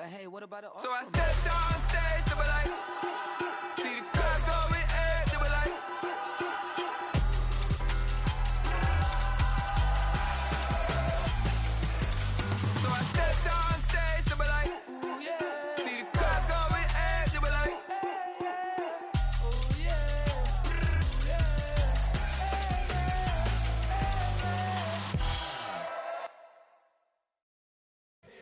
But hey, what about the So I stepped on stage, they were like, see the crowd going air, they were like. So I stepped on stage, they were like, ooh yeah. See the crowd going air, they were like, ooh yeah.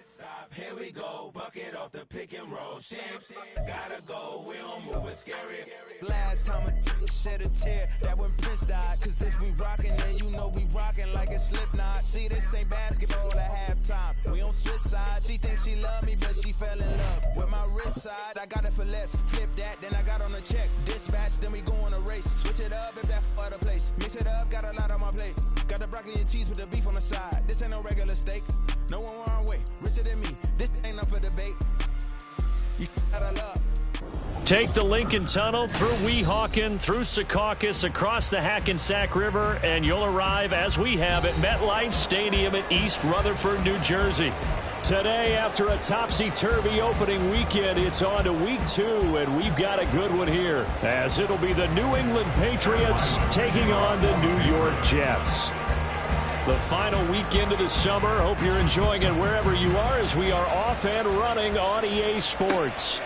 Stop, here we go, bucket off the pick and roll. Shit, gotta go, we don't move it scary. Last time a shed a tear, that when Prince died. Cause if we rockin', then you know we rockin' like a Slipknot. See, this ain't basketball at halftime. We on switch sides. She thinks she love me, but she fell in love with my wrist side. I got it for less. Flip that, then I got on a check. Dispatch, then we go on a race. Switch it up if that other place. Mix it up, got a lot on my plate. Got the broccoli and cheese with the beef on the side. This ain't no regular steak. No one wrong way. Richer than me. This ain't up for debate. You gotta love. Take the Lincoln Tunnel through Weehawken, through Secaucus, across the Hackensack River, and you'll arrive, as we have, at MetLife Stadium in East Rutherford, New Jersey. Today, after a topsy-turvy opening weekend, it's on to week 2, and we've got a good one here, as it'll be the New England Patriots taking on the New York Jets. The final weekend of the summer. Hope you're enjoying it wherever you are, as we are off and running on EA Sports.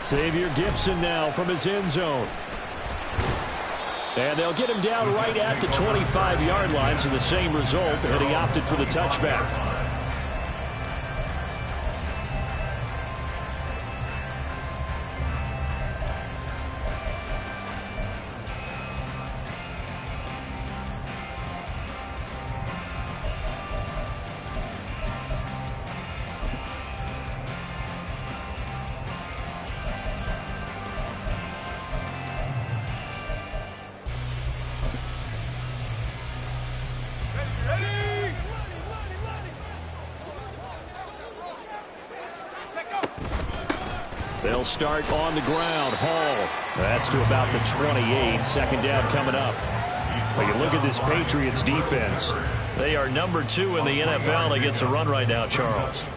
Xavier Gibson now from his end zone. And they'll get him down right at the 25-yard line, so the same result, and he opted for the touchback. They'll start on the ground. Hall. That's to about the 28. Second down coming up. Well, you look at this Patriots defense. They are number 2 in the NFL against the run right now, Charles.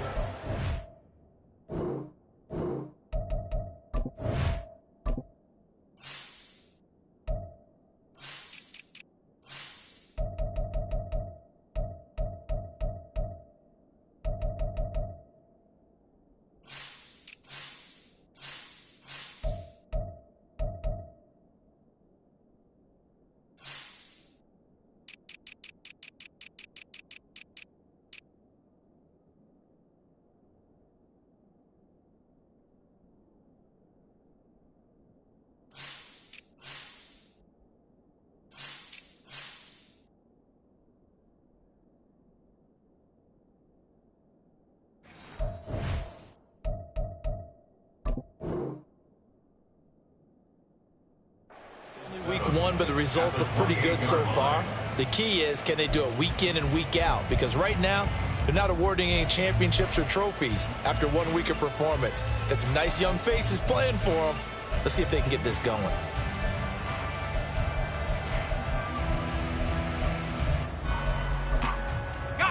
Week 1, but the results look pretty good so far. The key is, can they do it week in and week out? Because right now, they're not awarding any championships or trophies after 1 week of performance. Got some nice young faces playing for them. Let's see if they can get this going.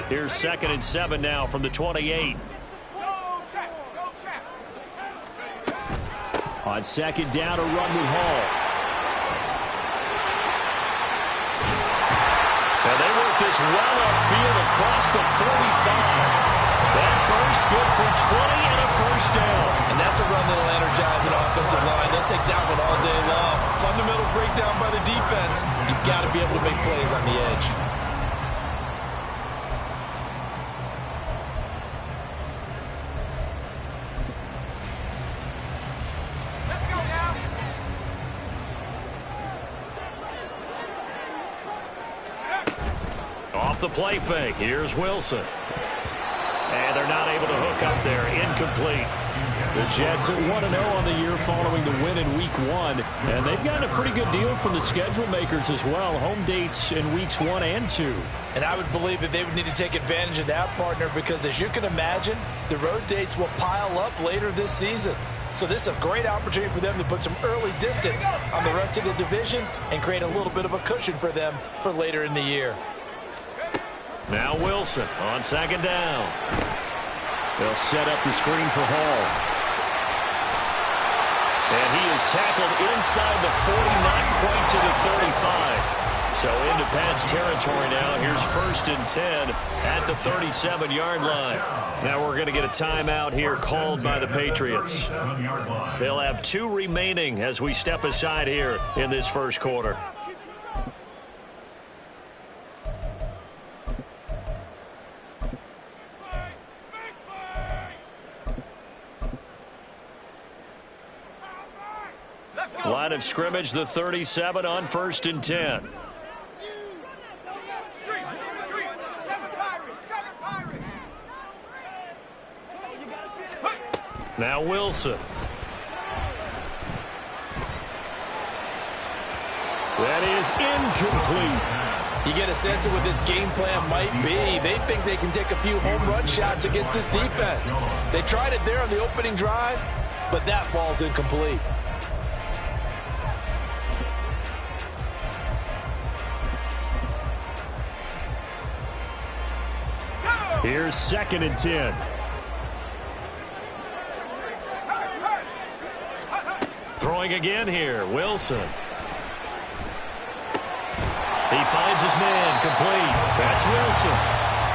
Here's 2nd and 7 now from the 28. On 2nd down, a run with Hall. And they work this well upfield across the 45. That burst good for 20 and a first down. And that's a run that'll energize an offensive line. They'll take that one all day long. Fundamental breakdown by the defense. You've got to be able to make plays on the edge. Off the play fake, here's Wilson. And they're not able to hook up there. Incomplete. The Jets at 1-0 on the year following the win in week 1. And they've gotten a pretty good deal from the schedule makers as well. Home dates in weeks 1 and 2. And I would believe that they would need to take advantage of that, partner, because as you can imagine, the road dates will pile up later this season. So this is a great opportunity for them to put some early distance on the rest of the division and create a little bit of a cushion for them for later in the year. Now Wilson on 2nd down. They'll set up the screen for Hall. And he is tackled inside the 40, not quite to the 35. So into Pat's territory now. Here's 1st and 10 at the 37-yard line. Now we're going to get a timeout here called by the Patriots. They'll have 2 remaining as we step aside here in this first quarter. Line of scrimmage, the 37 on 1st and 10. Now Wilson. That is incomplete. You get a sense of what this game plan might be. They think they can take a few home run shots against this defense. They tried it there on the opening drive, but that ball's incomplete. Here's 2nd and 10. Throwing again here, Wilson. He finds his man, complete. That's Wilson.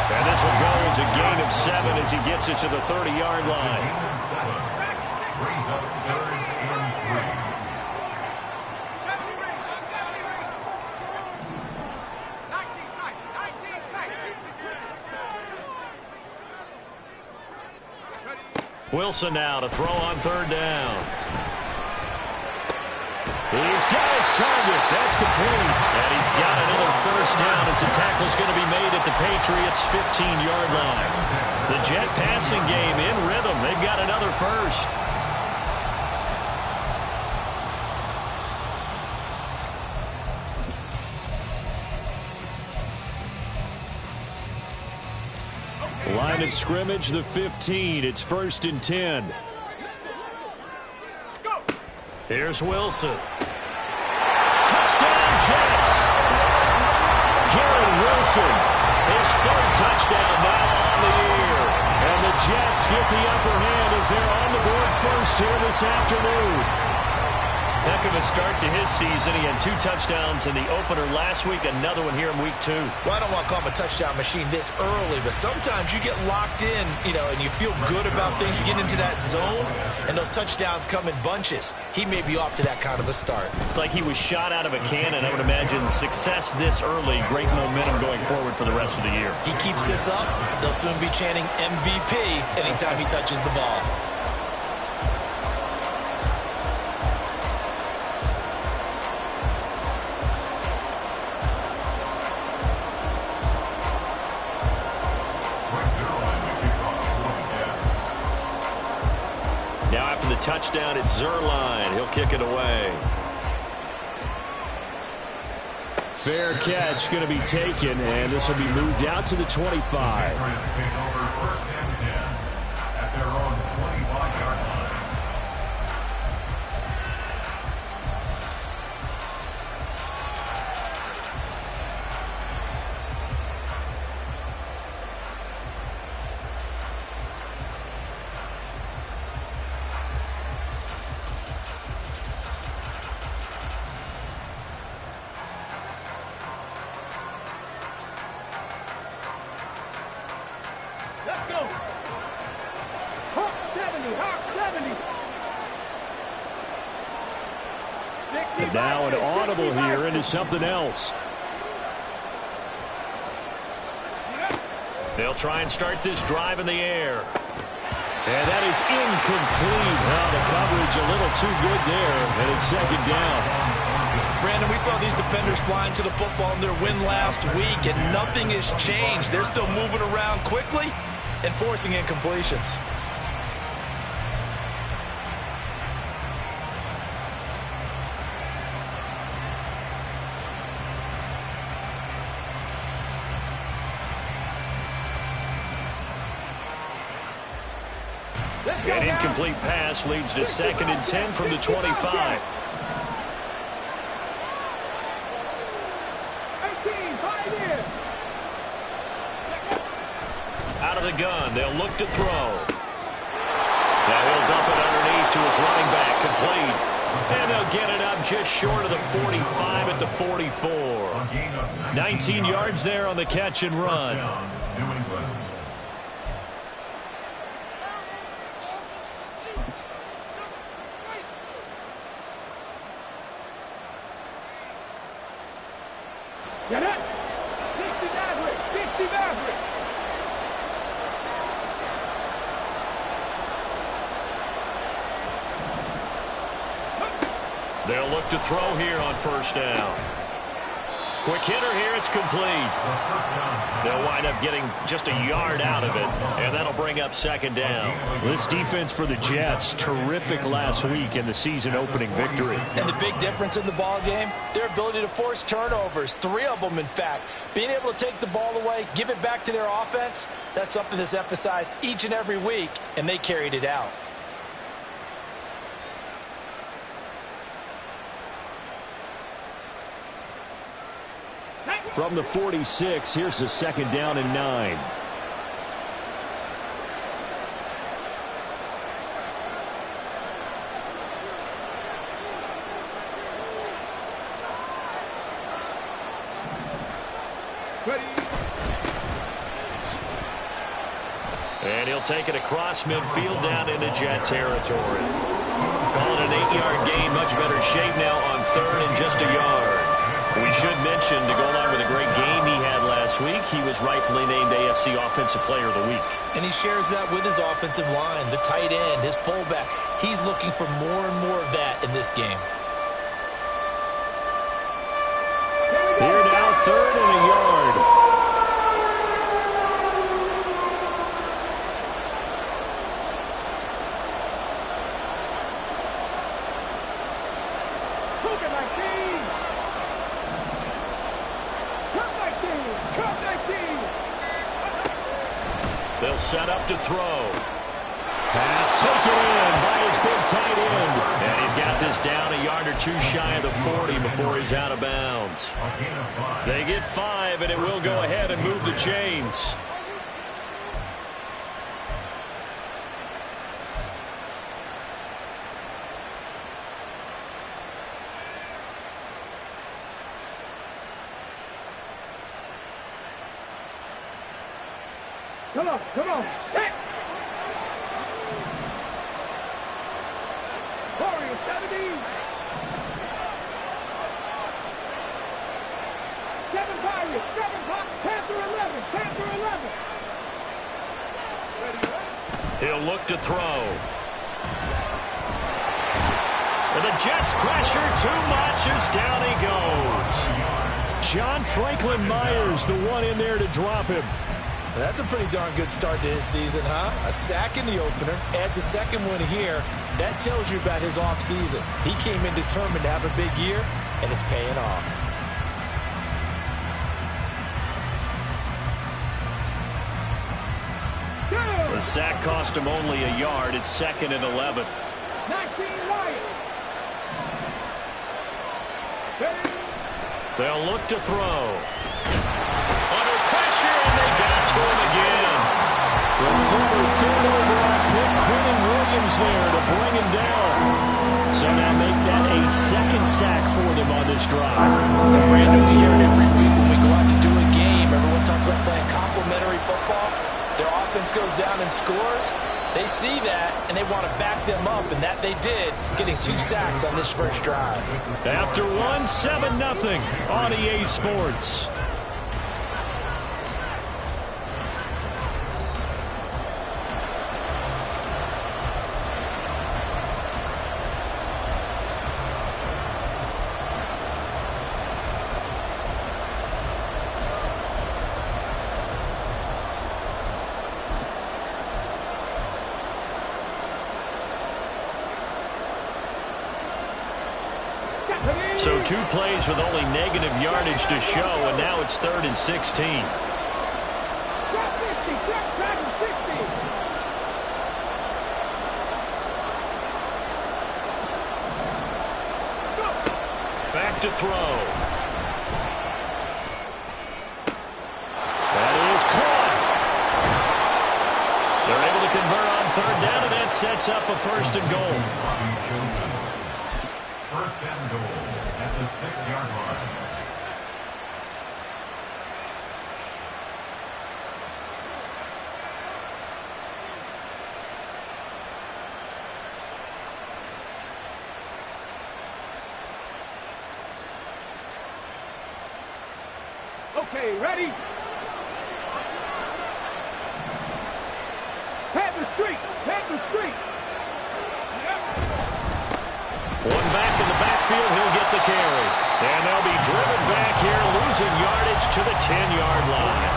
And this one goes a gain of 7 as he gets it to the 30-yard line. Wilson now to throw on 3rd down. He's got his target. That's complete. And he's got another 1st down as the tackle's going to be made at the Patriots' 15-yard line. The Jet passing game in rhythm. They've got another 1st. Line of scrimmage, the 15. It's 1st and 10. Here's Wilson. Touchdown, Jets. Garrett Wilson, his 3rd touchdown now on the year. And the Jets get the upper hand as they're on the board first here this afternoon. Heck of a start to his season. He had 2 touchdowns in the opener last week, another one here in week 2. Well, I don't want to call him a touchdown machine this early, but sometimes you get locked in, and you feel good about things. You get into that zone, and those touchdowns come in bunches. He may be off to that kind of a start. Like he was shot out of a cannon. I would imagine success this early, great momentum going forward for the rest of the year. He keeps this up, they'll soon be chanting MVP anytime he touches the ball. Touchdown, it's Zerline. He'll kick it away. Fair catch going to be taken, and this will be moved out to the 25. At their own 25-yard line. And now an audible here into something else. They'll try and start this drive in the air. And that is incomplete. Well, the coverage a little too good there, and it's 2nd down. Brandon, we saw these defenders flying to the football in their win last week, and nothing has changed. They're still moving around quickly and forcing incompletions. An incomplete pass leads to 2nd and 10 from the 25. Out of the gun, they'll look to throw. Now he'll dump it underneath to his running back, complete. And they'll get it up just short of the 45 at the 44. 19 yards there on the catch and run. Get it! 60 Maverick! 60 Maverick! They'll look to throw here on first down. Quick hitter here, it's complete. They'll wind up getting just a yard out of it, and that'll bring up second down. This defense for the Jets, terrific last week in the season-opening victory. And the big difference in the ball game, their ability to force turnovers, 3 of them, in fact. Being able to take the ball away, give it back to their offense, that's something that's emphasized each and every week, and they carried it out. From the 46, here's the second down and 9. Ready. And he'll take it across midfield down into Jet territory. Call it an 8-yard gain, much better shape now on third and just a yard. We should mention, to go along with a great game he had last week, he was rightfully named AFC Offensive Player of the Week. And he shares that with his offensive line, the tight end, his fullback. He's looking for more and more of that in this game. Here now, third and a yard. They'll set up to throw. Pass taken in by his big tight end. And he's got this down a yard or two shy of the 40 before he's out of bounds. They get 5, and it will go ahead and move the chains. Come on, come on. Hey! Warrior 70. 7 Pirates, 7 Panther 11, Panther 11. He'll look to throw. And the Jets pressure too much as down he goes. John Franklin Myers, the one in there to drop him. That's a pretty darn good start to his season, huh? A sack in the opener, adds a second one here. That tells you about his offseason. He came in determined to have a big year, and it's paying off. The sack cost him only a yard. It's 2nd and 11. 19 Wyatt. They'll look to throw. Under pressure, and they got to him again. The former third overall pick, Quentin Williams there to bring him down. So now make that a second sack for them on this drive. And Brandon, we hear it every week when we go out to do a game. Everyone talks about playing complementary football. Their offense goes down and scores. They see that, and they want to back them up, and that they did, getting 2 sacks on this first drive. After 1, 7-0 on EA Sports. So 2 plays with only negative yardage to show, and now it's 3rd and 16. Back to throw. That is caught. They're able to convert on third down, and that sets up a first and goal. First and goal at the 6-yard line. Okay, ready? Head the street. One back in the backfield, he'll get the carry. And they'll be driven back here, losing yardage to the 10-yard line.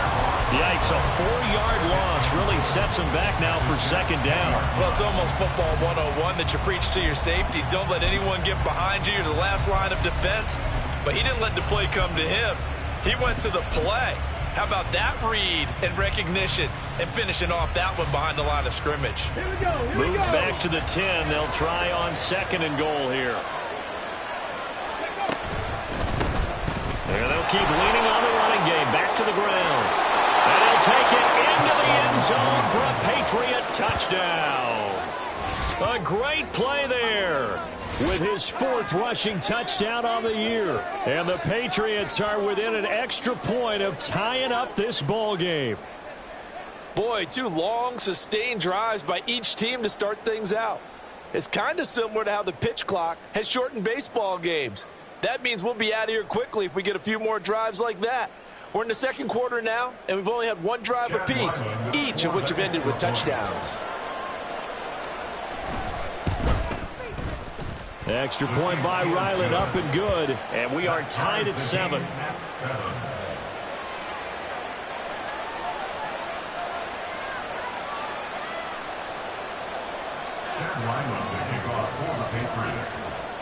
Yikes, a 4-yard loss really sets him back now for second down. Well, it's almost football 101 that you preach to your safeties. Don't let anyone get behind you. You're the last line of defense. But he didn't let the play come to him. He went to the play. How about that read and recognition and finishing off that one behind the line of scrimmage? Here we go. Moved back to the 10. They'll try on second and goal here. And they'll keep leaning on the running game. Back to the ground. And he'll take it into the end zone for a Patriot touchdown. A great play there, with his 4th rushing touchdown on the year. And the Patriots are within an extra point of tying up this ball game. Boy, 2 long, sustained drives by each team to start things out. It's kind of similar to how the pitch clock has shortened baseball games. That means we'll be out of here quickly if we get a few more drives like that. We're in the second quarter now, and we've only had 1 drive apiece, each of which have ended with touchdowns. Extra point by Ryland, up and good. And we are tied at 7.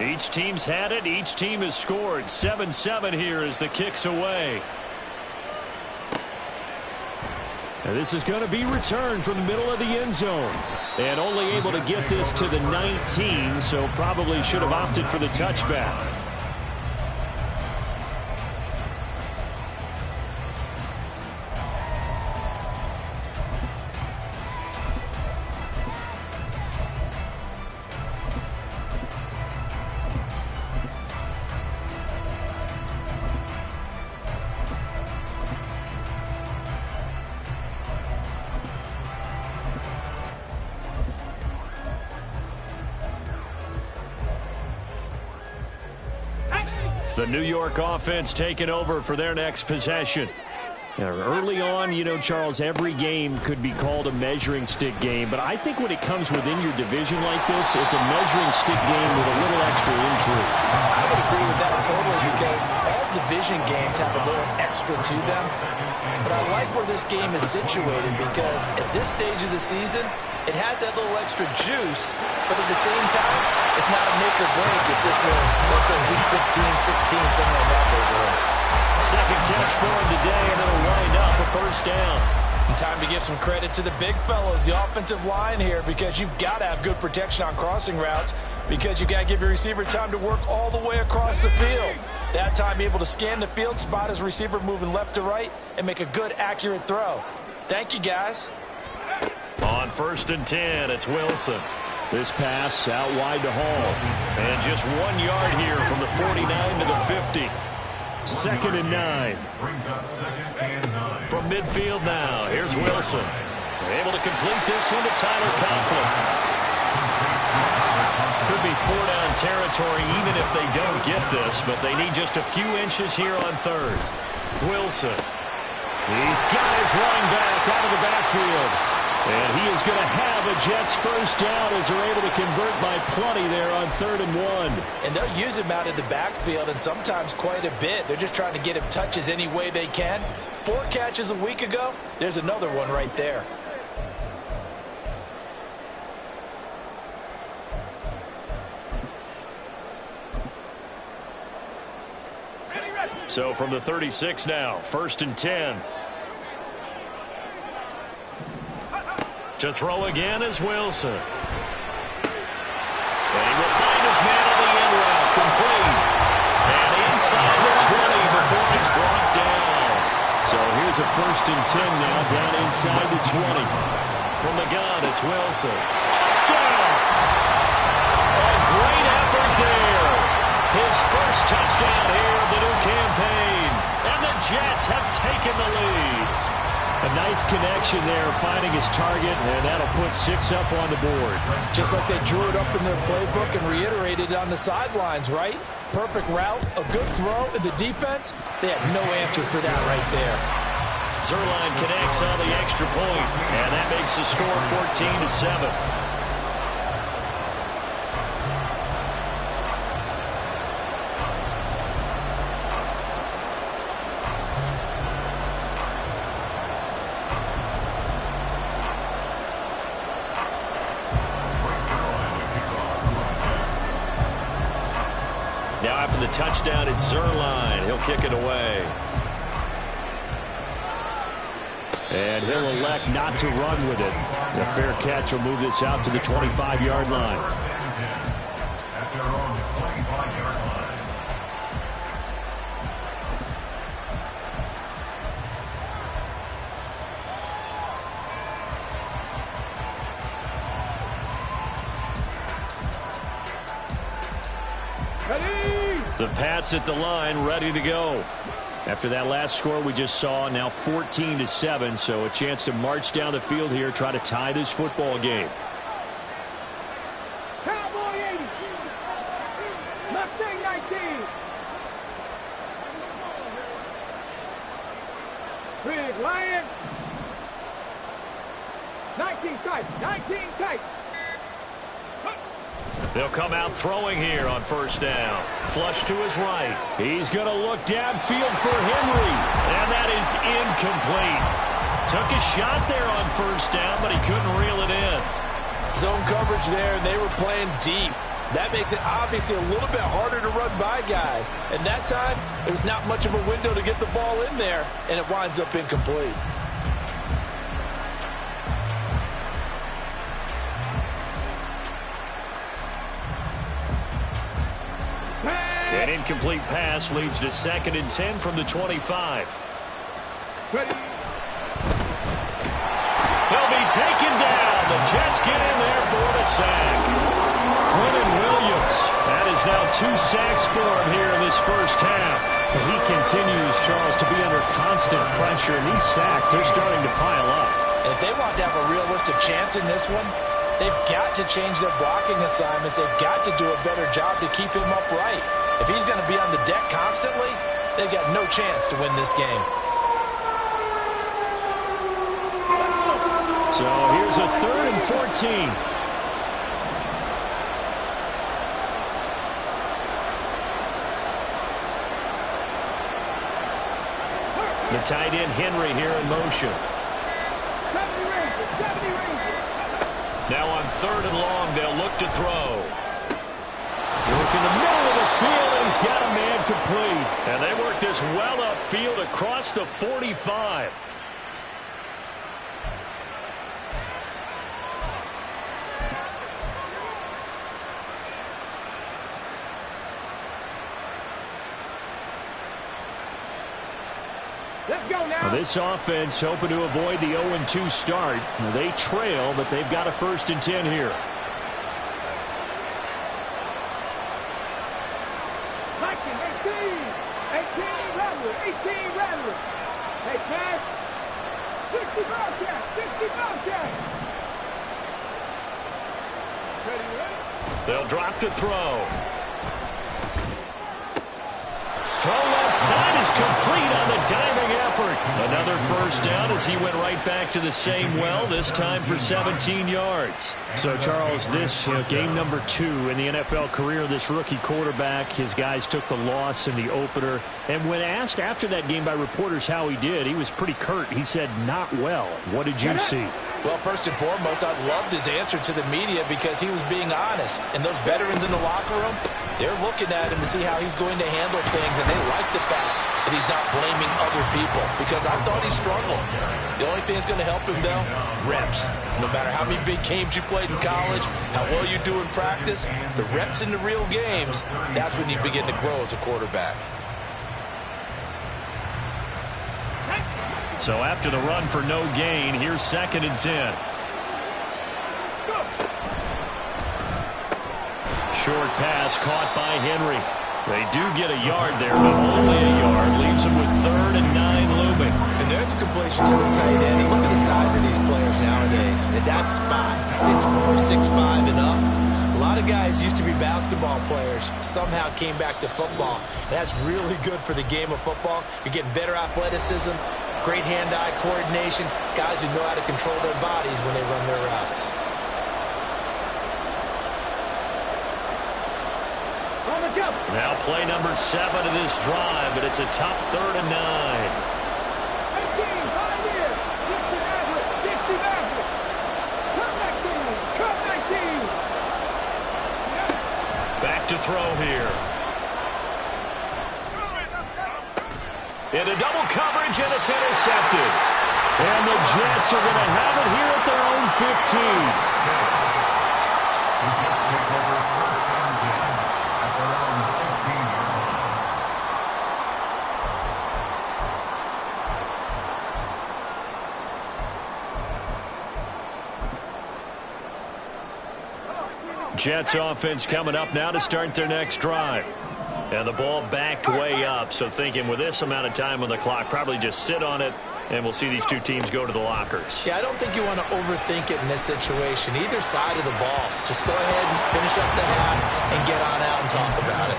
Each team's had it. Each team has scored. 7-7 here as the kick's away. And this is going to be returned from the middle of the end zone. And only able to get this to the 19, so probably should have opted for the touchback. The New York offense taking over for their next possession. Early on, you know, Charles, every game could be called a measuring stick game, but I think when it comes within your division like this, it's a measuring stick game with a little extra intrigue. I would agree with that totally, because all division games have a little extra to them. But I like where this game is situated, because at this stage of the season, it has that little extra juice, but at the same time, it's not a make or break if this were, let's say, week 15, 16, somewhere in that neighborhood. Second catch for him today, and it'll wind up a first down. And time to give some credit to the big fellas, the offensive line here, because you've got to have good protection on crossing routes, because you've got to give your receiver time to work all the way across the field. That time, able to scan the field, spot his receiver moving left to right, and make a good, accurate throw. Thank you, guys. On 1st and 10, it's Wilson. This pass out wide to Hall. And just 1 yard here from the 49 to the 50. 2nd and 9. From midfield now, here's Wilson. Able to complete this one to Tyler Conklin. Could be 4-down territory even if they don't get this, but they need just a few inches here on 3rd. Wilson. He's got his running back out of the backfield. And he is going to have a Jets first down as they're able to convert by plenty there on 3rd and 1. And they'll use him out of the backfield, and sometimes quite a bit. They're just trying to get him touches any way they can. 4 catches a week ago. There's another one right there. So from the 36 now, 1st and 10. To throw again is Wilson. And he will find his man on the end route, complete. And inside the 20 before it's brought down. So here's a 1st and 10 now, down inside the 20. From the gun, it's Wilson. Touchdown! A great effort there. His first touchdown here of the new campaign. And the Jets have taken the lead. A nice connection there, finding his target, and that'll put 6 up on the board. Just like they drew it up in their playbook and reiterated on the sidelines, right? Perfect route, a good throw, and the defense, they had no answer for that right there. Zerline connects on the extra point, and that makes the score 14-7. Now after the touchdown, it's Zerline. He'll kick it away. And he'll elect not to run with it. The fair catch will move this out to the 25-yard line. At their own 25-yard line. The Pats at the line, ready to go. After that last score we just saw, now 14-7, so a chance to march down the field here, try to tie this football game. Cowboy 80. Mustang 19. Big Lion. 19 tight. 19 tight. They'll come out throwing here on first down. Flush to his right. He's going to look downfield for Henry. And that is incomplete. Took a shot there on first down, but he couldn't reel it in. Zone coverage there, and they were playing deep. That makes it obviously a little bit harder to run by guys. And that time, there's not much of a window to get the ball in there, and it winds up incomplete. An incomplete pass leads to 2nd and 10 from the 25. Ready. He'll be taken down. The Jets get in there for the sack. Quentin Williams. That is now 2 sacks for him here in this first half. And he continues, Charles, to be under constant pressure. And these sacks, they're starting to pile up. And if they want to have a realistic chance in this one, they've got to change their blocking assignments. They've got to do a better job to keep him upright. If he's going to be on the deck constantly, they've got no chance to win this game. So here's a 3rd and 14. The tight end Henry here in motion. 70 Rangers. Now on 3rd and long, they'll look to throw. Work in the middle of the field, and he's got a man complete. And they work this well upfield across the 45. Let's go now. Well, this offense hoping to avoid the 0-2 start. Well, they trail, but they've got a 1st and 10 here. 18 Rattler. Hey, pass. 60 Bobcat. 60 Bobcat. Ready? They'll drop to throw. Throw left side is complete on the diving effort. Another first down as he went right back to the same well, this time for 17 yards. So, Charles, this game number 2 in the NFL career of this rookie quarterback. His guys took the loss in the opener. And when asked after that game by reporters how he did, he was pretty curt. He said, not well. What did you see? Well, first and foremost, I loved his answer to the media because he was being honest. And those veterans in the locker room, they're looking at him to see how he's going to handle things, and they like the fact that he's not blaming other people because I thought he struggled. The only thing that's going to help him, though, reps. No matter how many big games you played in college, how well you do in practice, the reps in the real games, that's when you begin to grow as a quarterback. So after the run for no gain, here's 2nd and 10. short pass caught by Henry. They do get a yard there, but only a yard. Leaves them with 3rd and 9 looming. And there's a completion to the tight end. And look at the size of these players nowadays. At that spot, 6'4", 6'5", and up. A lot of guys used to be basketball players, somehow came back to football. And that's really good for the game of football. You're getting better athleticism, great hand-eye coordination, guys who know how to control their bodies when they run their routes. Now play number 7 of this drive, but it's a tough 3rd and 9. 18, 5 years. 60 Maverick, 60 Maverick. Come 19, come 19. Back to throw here. Into double coverage, and it's intercepted. And the Jets are going to have it here at their own 15. The Jets take over 1st and 10 at their own 15-yard line. Jets offense coming up now to start their next drive. And the ball backed way up, so thinking with this amount of time on the clock, probably just sit on it, and we'll see these two teams go to the lockers. Yeah, I don't think you want to overthink it in this situation. Either side of the ball. Just go ahead and finish up the half and get on out and talk about it.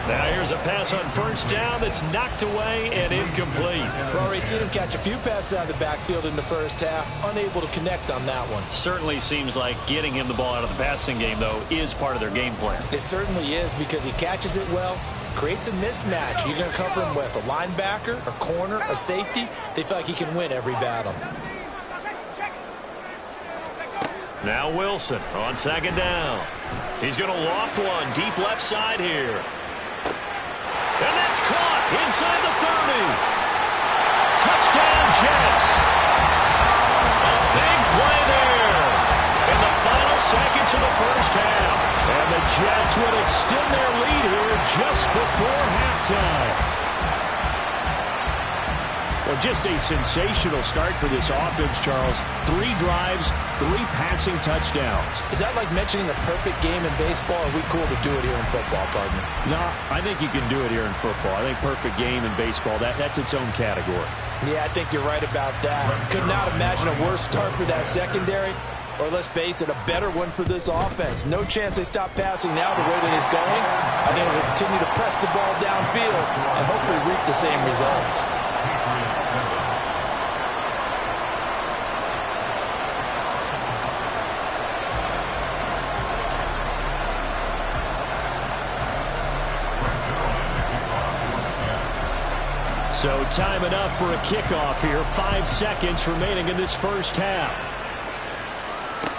Now here's a pass on 1st down that's knocked away and incomplete. We've already seen him catch a few passes out of the backfield in the first half, unable to connect on that one. Certainly seems like getting him the ball out of the passing game, though, is part of their game plan. It certainly is, because he catches it well, creates a mismatch. You're going to cover him with a linebacker, a corner, a safety. They feel like he can win every battle. Now Wilson on 2nd down. He's going to loft one deep left side here. And that's caught inside the 30. Touchdown, Jets. A big play there in the final seconds of the first half. And the Jets would extend their lead here just before halftime. Well, just a sensational start for this offense, Charles. 3 drives, 3 passing touchdowns. Is that like mentioning the perfect game in baseball? Or are we cool to do it here in football, partner? No, I think you can do it here in football. I think perfect game in baseball, that's its own category. Yeah, I think you're right about that. Could not imagine a worse start for that secondary. Or let's face it, a better one for this offense. No chance they stop passing now the way that it's going. I think they'll continue to press the ball downfield and hopefully reap the same results. So time enough for a kickoff here. 5 seconds remaining in this first half.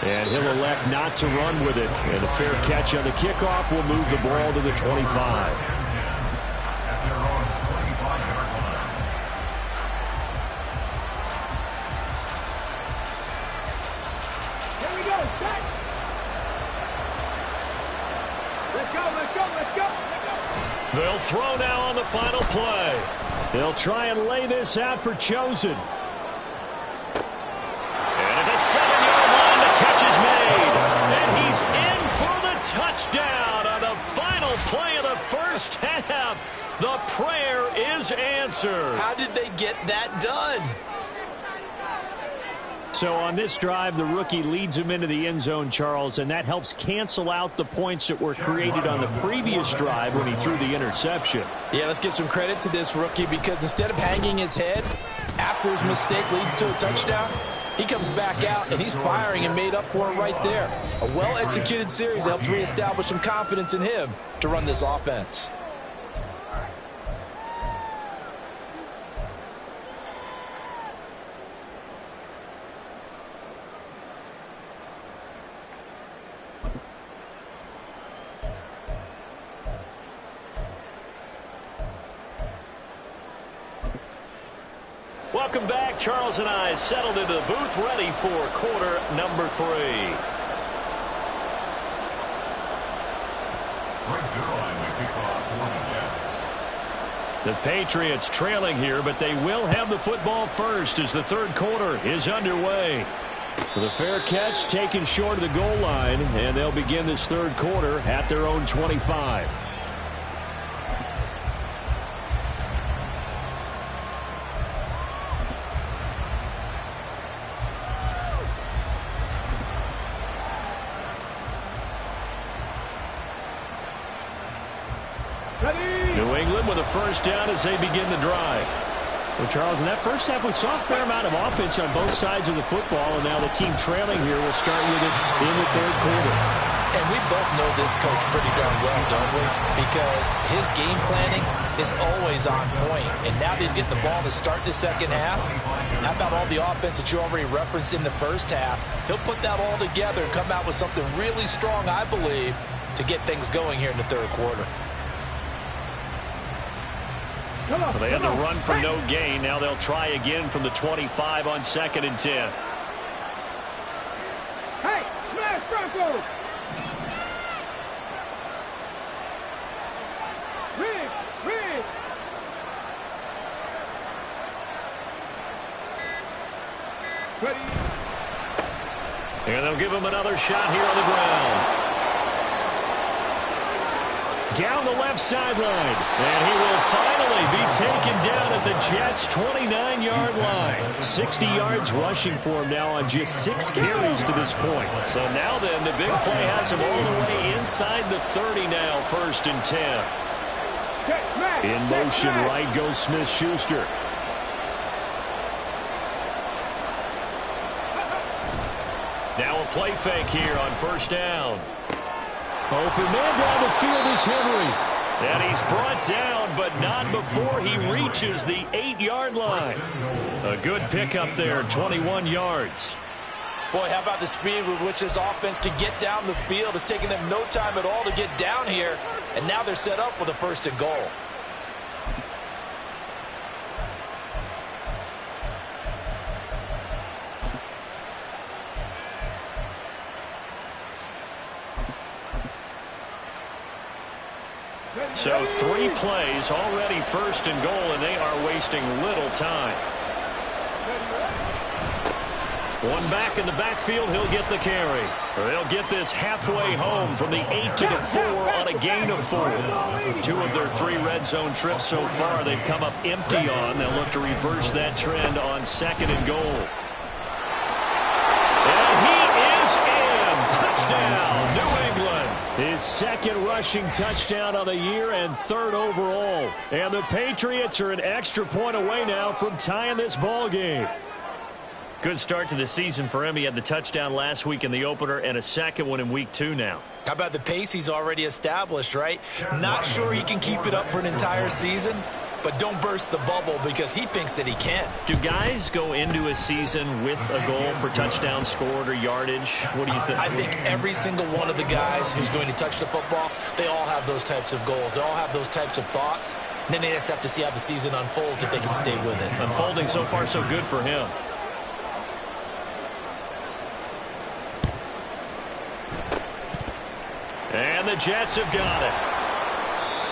And he'll elect not to run with it. And a fair catch on the kickoff will move the ball to the 25. At their own 25-yard line. Here we go, set. Let's go, let's go, let's go, let's go. They'll throw now on the final play. They'll try and lay this out for Chosen. And at the 7-yard line, the catch is made. And he's in for the touchdown on the final play of the first half. The prayer is answered. How did they get that done? So on this drive, the rookie leads him into the end zone, Charles, and that helps cancel out the points that were created on the previous drive when he threw the interception. Yeah, let's give some credit to this rookie, because instead of hanging his head after his mistake leads to a touchdown, he comes back out and he's firing and made up for it right there. A well-executed series helps reestablish some confidence in him to run this offense. Welcome back. Charles and I settled into the booth, ready for quarter number 3. 3-0 on the kickoff for the Jets. The Patriots trailing here, but they will have the football first as the third quarter is underway. With a fair catch taken short of the goal line, and they'll begin this third quarter at their own 25. New England with a first down as they begin the drive. Well, Charles, in that first half, we saw a fair amount of offense on both sides of the football, and now the team trailing here will start with it in the third quarter. And we both know this coach pretty darn well, don't we? Because his game planning is always on point. And now that he's getting the ball to start the second half, how about all the offense that you already referenced in the first half? He'll put that all together and come out with something really strong, I believe, to get things going here in the third quarter. Well, they had to run for no gain. Now they'll try again from the 25 on 2nd and 10. Hey, smash Broncos! Rig! Ready? And they'll give him another shot here on the ground. Down the left sideline. And he will finally be taken down at the Jets' 29-yard line. 60 yards rushing for him now on just 6 carries to this point. So now then, the big play has him all the way inside the 30 now, 1st and 10. In motion, right goes Smith-Schuster. Now a play fake here on 1st down. Open man down the field is Henry. And he's brought down, but not before he reaches the 8-yard line. A good pickup there, 21 yards. Boy, how about the speed with which this offense can get down the field? It's taken them no time at all to get down here. And now they're set up with a 1st and goal. So 3 plays, already 1st and goal, and they are wasting little time. One back in the backfield, he'll get the carry. They'll get this halfway home from the 8 to the 4 on a gain of 4. 2 of their 3 red zone trips so far they've come up empty on. They'll look to reverse that trend on 2nd and goal. And he is in. Touchdown, New England. His 2nd rushing touchdown of the year and 3rd overall. And the Patriots are an extra point away now from tying this ball game. Good start to the season for him. He had the touchdown last week in the opener and a 2nd one in week 2 now. How about the pace he's already established, right? Not sure he can keep it up for an entire season, but don't burst the bubble because he thinks that he can. Do guys go into a season with a goal for touchdown scored or yardage? What do you think? I think every single one of the guys who's going to touch the football, they all have those types of goals. They all have those types of thoughts. And then they just have to see how the season unfolds if they can stay with it. Unfolding so far so good for him. And the Jets have got it.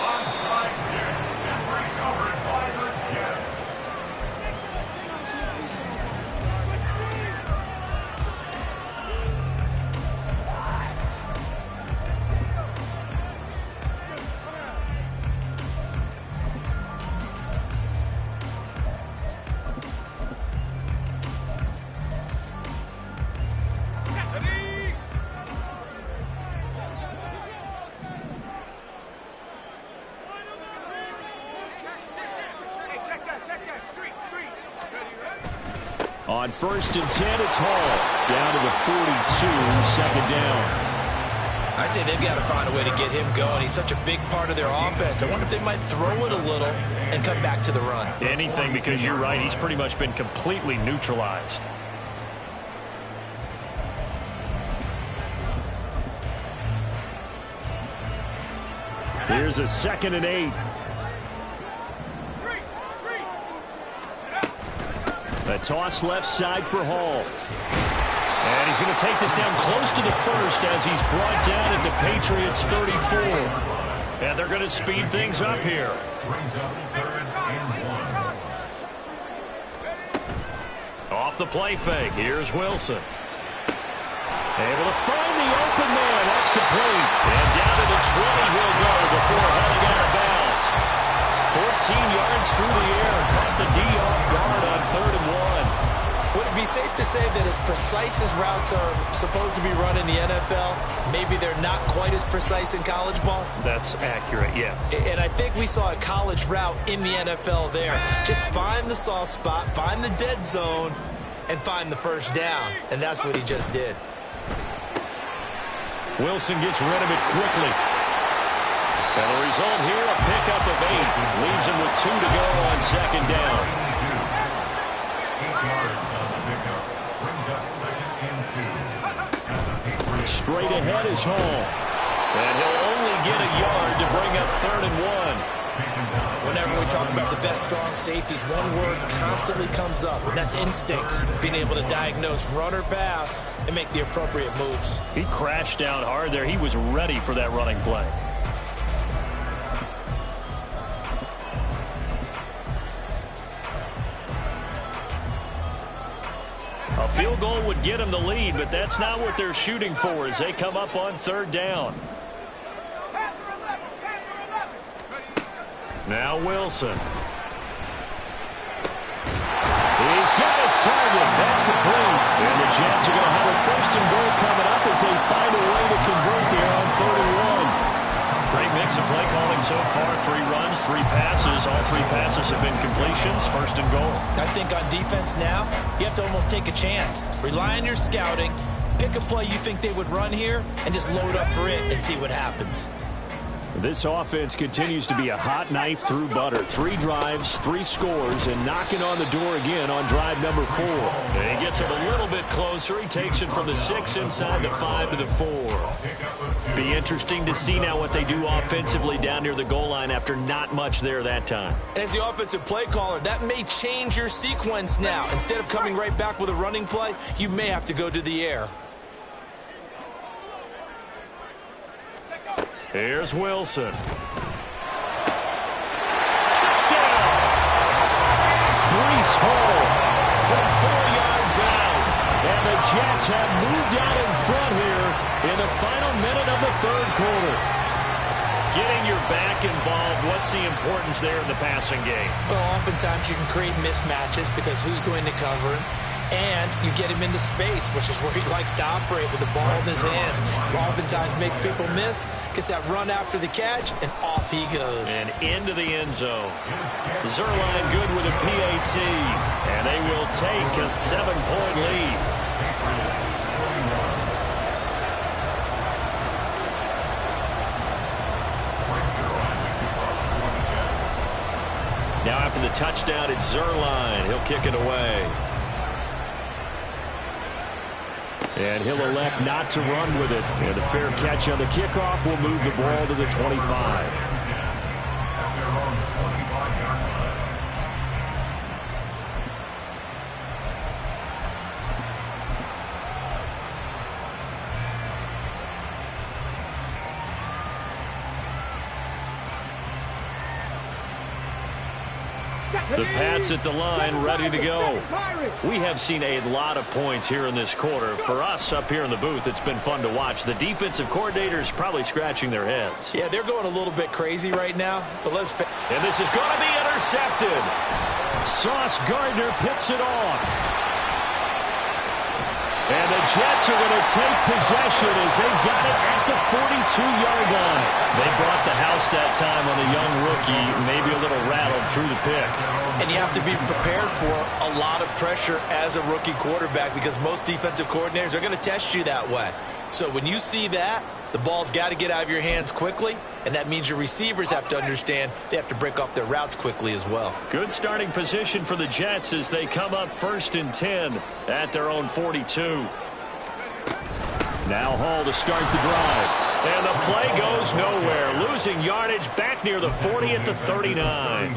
Onside kick is recovered by the Jets. On 1st and 10, it's Hall. Down to the 42, 2nd down. I'd say they've got to find a way to get him going. He's such a big part of their offense. I wonder if they might throw it a little and come back to the run. Anything, because you're right. He's pretty much been completely neutralized. Here's a 2nd and 8. A toss left side for Hall. And he's going to take this down close to the 1st as he's brought down at the Patriots' 34. And they're going to speed things up here. Brings up 3rd and 1. Off the play fake. Here's Wilson. Able to find the open man. That's complete. And down to the 20 he'll go before heading out of bounds. 14 yards through the air. Caught the D off guard on 3rd and 1. Would it be safe to say that as precise as routes are supposed to be run in the NFL, maybe they're not quite as precise in college ball? That's accurate, yeah. And I think we saw a college route in the NFL there. Just find the soft spot, find the dead zone, and find the first down. And that's what he just did. Wilson gets rid of it quickly. And the result here, a pickup of 8. Leaves him with 2 to go on 2nd down. 8 yards on the pickup. Brings up 2nd and 2. Straight ahead is Hall. And he'll only get a yard to bring up 3rd and 1. Whenever we talk about the best strong safeties, one word constantly comes up, and that's instincts. Being able to diagnose run or pass and make the appropriate moves. He crashed down hard there. He was ready for that running play. A field goal would get him the lead, but that's not what they're shooting for as they come up on 3rd down. Now Wilson. He's got his target. That's complete. And the Jets are going to have a 1st and goal coming up as they find a way to convert there on 3rd and 1. Great mix of play calling so far. 3 runs, 3 passes. All 3 passes have been completions. 1st and goal. I think on defense now, you have to almost take a chance. Rely on your scouting. Pick a play you think they would run here and just load up for it and see what happens. This offense continues to be a hot knife through butter. 3 drives, 3 scores, and knocking on the door again on drive number 4. And he gets it a little bit closer. He takes it from the 6 inside the 5 to the 4. Be interesting to see now what they do offensively down near the goal line after not much there that time. As the offensive play caller, that may change your sequence now. Instead of coming right back with a running play, you may have to go to the air. Here's Wilson. Touchdown! Breece Hall from 4 yards out. And the Jets have moved out in front here in the final minute of the 3rd quarter. Getting your back involved, what's the importance there in the passing game? Well, oftentimes you can create mismatches because who's going to cover him? And you get him into space, which is where he likes to operate with the ball in his hands. Oftentimes makes people miss, gets that run after the catch, and off he goes. And into the end zone. Zerline good with a PAT. And they will take a 7-point lead. Now after the touchdown, it's Zerline. He'll kick it away. And he'll elect not to run with it. And a fair catch on the kickoff will move the ball to the 25. The Pats at the line, ready to go. We have seen a lot of points here in this quarter. For us up here in the booth, it's been fun to watch. The defensive coordinators probably scratching their heads. Yeah, they're going a little bit crazy right now, but let's... And this is going to be intercepted. Sauce Gardner picks it off. And the Jets are going to take possession as they've got it at the 42-yard line. They brought the house that time on the young rookie, maybe a little rattled through the pick. And you have to be prepared for a lot of pressure as a rookie quarterback because most defensive coordinators are going to test you that way. So when you see that, the ball's got to get out of your hands quickly, and that means your receivers have to understand they have to break off their routes quickly as well. Good starting position for the Jets as they come up 1st and 10 at their own 42. Now Hall to start the drive. And the play goes nowhere. Losing yardage back near the 40 at the 39.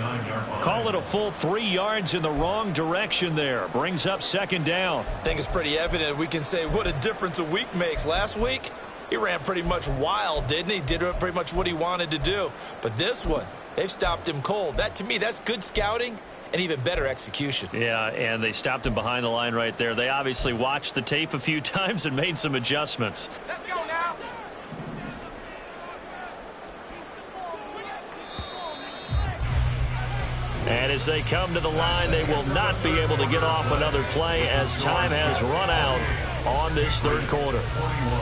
Call it a full 3 yards in the wrong direction there. Brings up 2nd down. I think it's pretty evident. We can say what a difference a week makes. Last week, he ran pretty much wild, didn't he? Did pretty much what he wanted to do. But this one, they've stopped him cold. That, to me, that's good scouting and even better execution. Yeah, and they stopped him behind the line right there. They obviously watched the tape a few times and made some adjustments. Let's go now. And as they come to the line, they will not be able to get off another play as time has run out on this third quarter.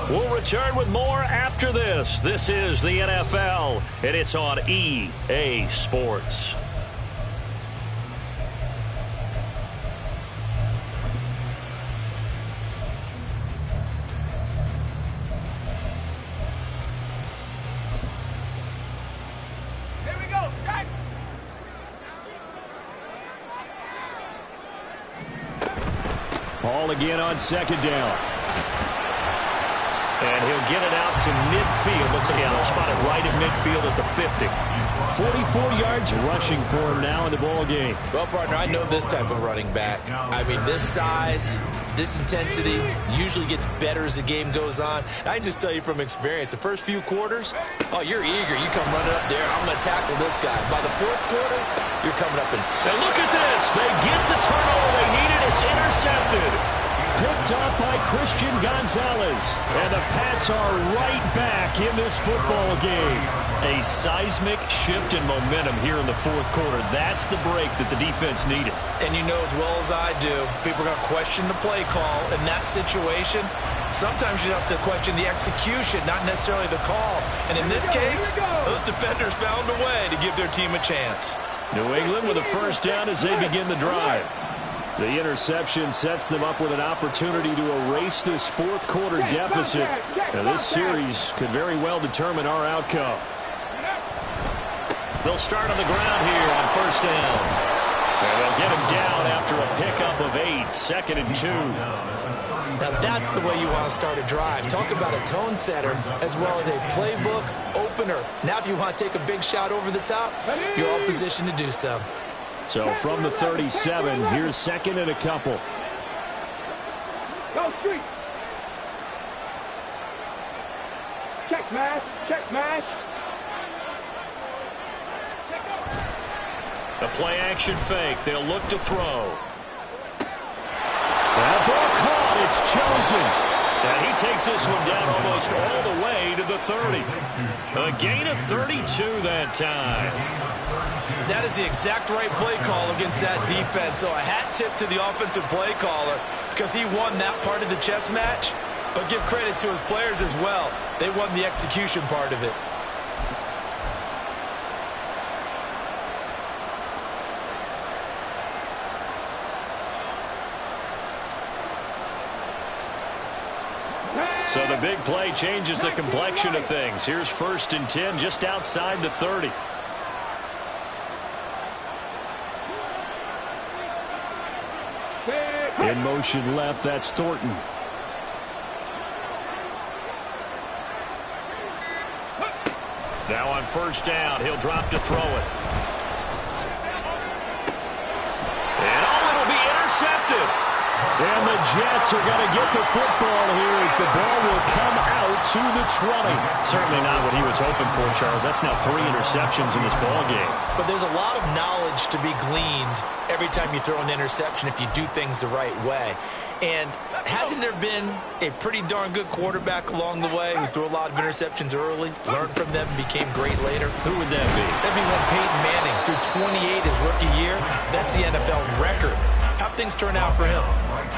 We'll return with more after this. This is the NFL, and it's on EA Sports. Here we go, shot. Ball again on second down. And he'll get it out to midfield. Let's see, they'll spot it right at midfield at the 50. 44 yards rushing for him now in the ball game. Well, partner, I know this type of running back. I mean, this size, this intensity usually gets better as the game goes on. And I can just tell you from experience, the first few quarters, oh, you're eager. You come running up there. I'm going to tackle this guy. By the fourth quarter, you're coming up and look at this. They get the turnover they needed. It's intercepted. Picked up by Christian Gonzalez. And the Pats are right back in this football game. A seismic shift in momentum here in the fourth quarter. That's the break that the defense needed. And you know as well as I do, people are going to question the play call in that situation. Sometimes you have to question the execution, not necessarily the call. And in this case, those defenders found a way to give their team a chance. New England with a first down as they begin the drive. The interception sets them up with an opportunity to erase this fourth quarter deficit. Now, this series could very well determine our outcome. They'll start on the ground here on first down. And they'll get him down after a pickup of 8, 2nd and 2. Now that's the way you want to start a drive. Talk about a tone setter as well as a playbook opener. Now if you want to take a big shot over the top, you're all positioned to do so. So from the 37, here's 2nd and a couple. Go street. Check mash. Check mash. The play action fake. They'll look to throw. That ball caught. It's chosen. And he takes this one down almost all the way to the 30. A gain of 32 that time. That is the exact right play call against that defense. So a hat tip to the offensive play caller because he won that part of the chess match. But give credit to his players as well. They won the execution part of it. So the big play changes the complexion of things. Here's 1st and 10 just outside the 30. In motion left, that's Thornton. Now on first down, he'll drop to throw it. And it'll be intercepted. And the Jets are going to get the football here as the ball will come out to the 20. Certainly not what he was hoping for, Charles. That's now 3 interceptions in this ball game. But there's a lot of knowledge to be gleaned every time you throw an interception if you do things the right way. And hasn't there been a pretty darn good quarterback along the way who threw a lot of interceptions early, learned from them, and became great later? Who would that be? That'd be one Peyton Manning threw 28 his rookie year. That's the NFL record. How'd things turn out for him?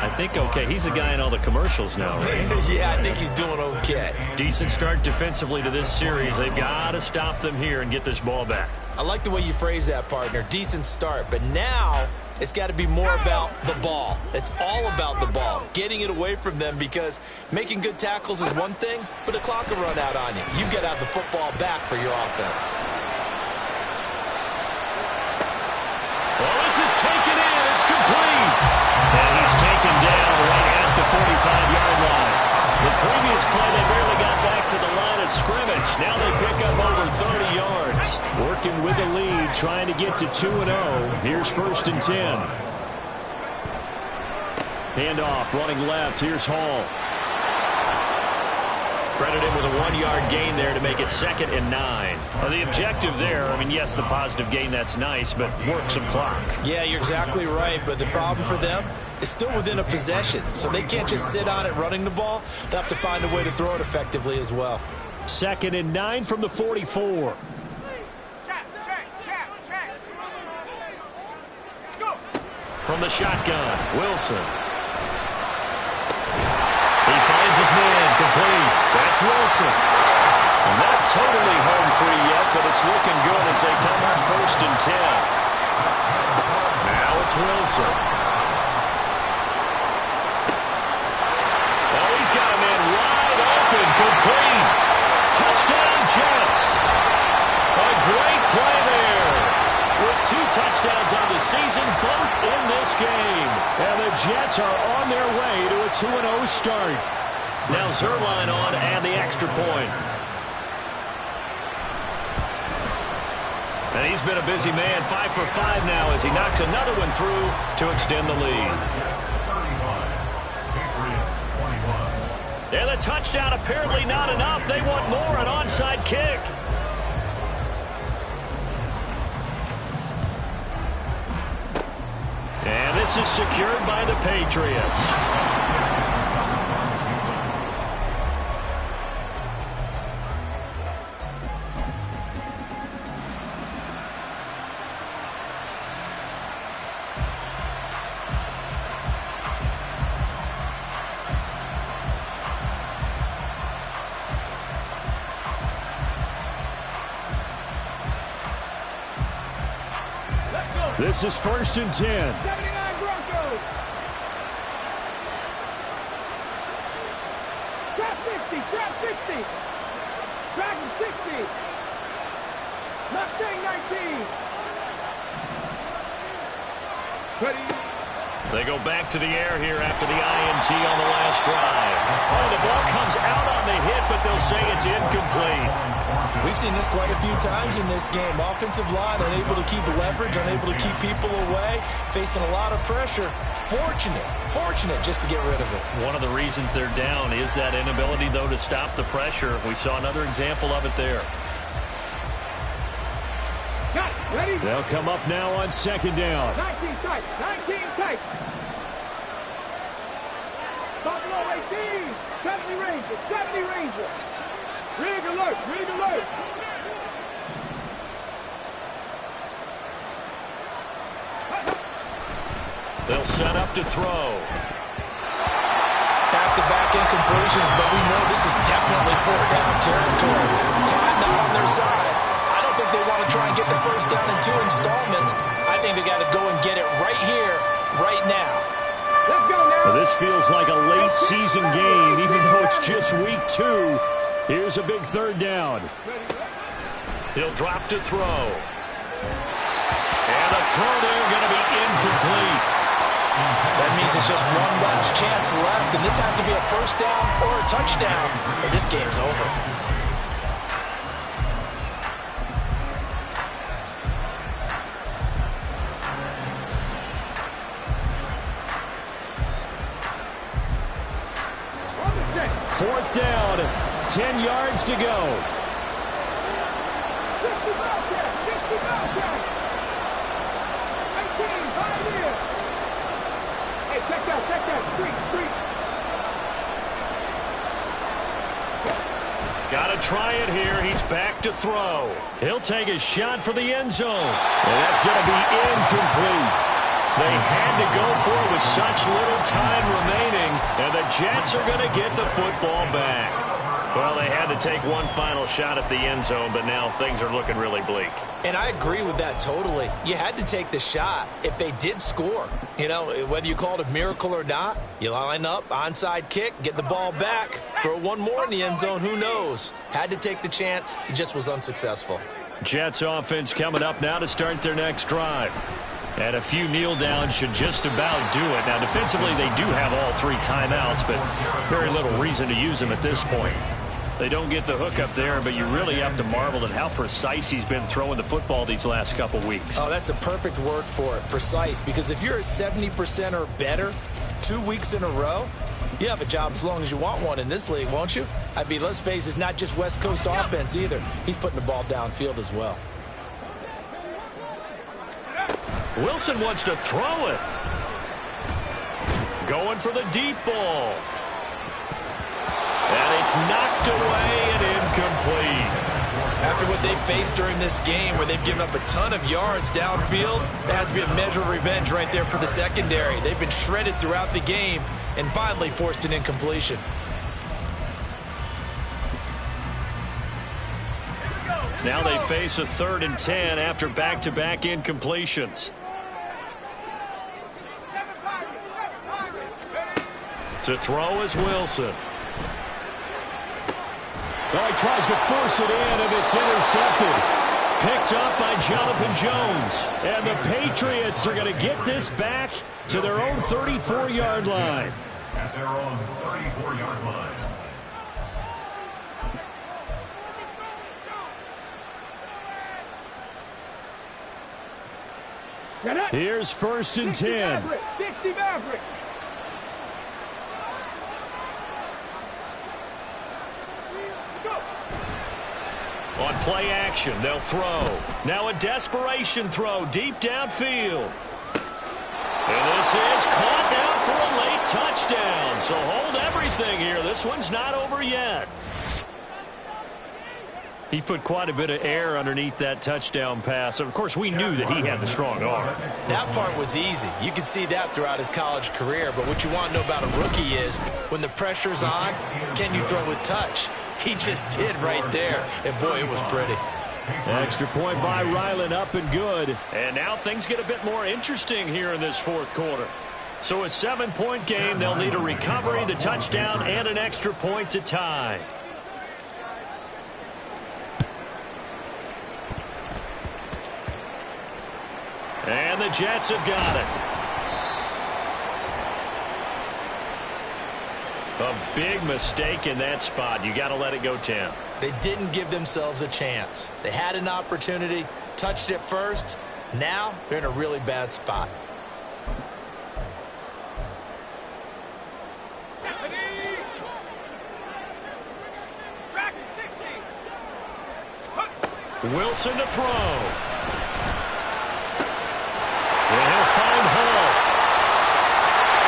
I think okay. He's a guy in all the commercials now, right? Yeah, I think he's doing okay. Decent start defensively to this series. They've got to stop them here and get this ball back. I like the way you phrase that, partner. Decent start. But now it's got to be more about the ball. It's all about the ball. Getting it away from them because making good tackles is one thing, but the clock will run out on you. You've got to have the football back for your offense. Well, this is taken in. It's complete. And he's taken down right at the 45-yard line. The previous play, they barely got back to the line of scrimmage. Now they pick up over 30 yards. Working with the lead, trying to get to 2-0. Here's 1st and 10. Handoff, running left. Here's Hall. Credit him with a 1-yard gain there to make it 2nd and 9. Well, the objective there, I mean, yes, the positive gain, that's nice, but work some clock. Yeah, you're exactly right, but the problem for them is still within a possession, so they can't just sit on it running the ball. They'll have to find a way to throw it effectively as well. 2nd and 9 from the 44. From the shotgun, Wilson. He finds his man, complete. That's Wilson. Not totally home free yet, but it's looking good as they come up 1st and 10. Now it's Wilson. Oh, he's got a man wide open, complete. Touchdown, Jets. A great play there. With 2 touchdowns on the season, both in this game. And the Jets are on their way to a 2-0 start. Now Zerline on and the extra point. And he's been a busy man, 5 for 5 now as he knocks another one through to extend the lead. And the touchdown apparently not enough. They want more, an onside kick. And this is secured by the Patriots. This is 1st and 10. 79 Broncos. Trap 50, trap 60. Dragon 60. Mustang 19. Ready. They go back to the air here after the INT on the last drive. Oh, the ball comes out on the hit, but they'll say it's incomplete. We've seen this quite a few times in this game. Offensive line unable to keep leverage, unable to keep people away, facing a lot of pressure. Fortunate just to get rid of it. One of the reasons they're down is that inability, though, to stop the pressure. We saw another example of it there. Got it. Ready. They'll come up now on 2nd down. 19 tight. 19 tight. Buffalo 18. 70 Ranger. 70 Ranger. Rig alert. Rig alert. They'll set up to throw. Back-to-back incompletions, but we know this is definitely 4th down territory. Time not on their side. I don't think they want to try and get the 1st down in 2 installments. I think they got to go and get it right here, right now. Let's go now. Well, this feels like a late season game, even though it's just week 2. Here's a big 3rd down. He'll drop to throw. And the throw there going to be incomplete. That means it's just one lunch chance left, and this has to be a 1st down or a touchdown, or this game's over. Fourth down, 10 yards to go. 60 Bobcat. 60 Bobcat. 18. 5 here. Hey, check that. Street. Got to try it here. He's back to throw. He'll take a shot for the end zone. And that's going to be incomplete. They had to go for it with such little time remaining, and the Jets are going to get the football back. Well, they had to take one final shot at the end zone, but now things are looking really bleak. And I agree with that totally. You had to take the shot if they did score. You know, whether you call it a miracle or not, you line up, onside kick, get the ball back, throw one more in the end zone, who knows? Had to take the chance, it just was unsuccessful. Jets offense coming up now to start their next drive. And a few kneel downs should just about do it. Now, defensively, they do have all 3 timeouts, but very little reason to use them at this point. They don't get the hook up there, but you really have to marvel at how precise he's been throwing the football these last couple weeks. Oh, that's a perfect word for it, precise, because if you're at 70% or better 2 weeks in a row, You have a job as long as you want one in this league, won't you? I mean, let's face it, it's not just West Coast offense either. He's putting the ball downfield as well. Wilson wants to throw it. Going for the deep ball. And it's knocked away and incomplete. After what they faced during this game where they've given up a ton of yards downfield, there has to be a measure of revenge right there for the secondary. They've been shredded throughout the game and finally forced an incompletion. Now they face a 3rd and 10 after back-to-back incompletions. To throw is Wilson. Well, he tries to force it in, and it's intercepted. Picked up by Jonathan Jones. And the Patriots are going to get this back to their own 34-yard line. At their own 34-yard line. Here's 1st and 10. 60 Maverick. On play action, they'll throw. Now a desperation throw deep downfield. And this is caught now for a late touchdown. So hold everything here. This one's not over yet. He put quite a bit of air underneath that touchdown pass. Of course, we knew that he had the strong arm. That part was easy. You could see that throughout his college career. But what you want to know about a rookie is when the pressure's on, can you throw with touch? He just did right there. And, boy, it was pretty. Extra point by Ryland, up and good. And now things get a bit more interesting here in this 4th quarter. So a 7-point game, they'll need a recovery, the touchdown, and an extra point to tie. And the Jets have got it. A big mistake in that spot. You got to let it go 10. They didn't give themselves a chance. They had an opportunity, touched it first. Now they're in a really bad spot. Wilson to throw. And he'll find Hall.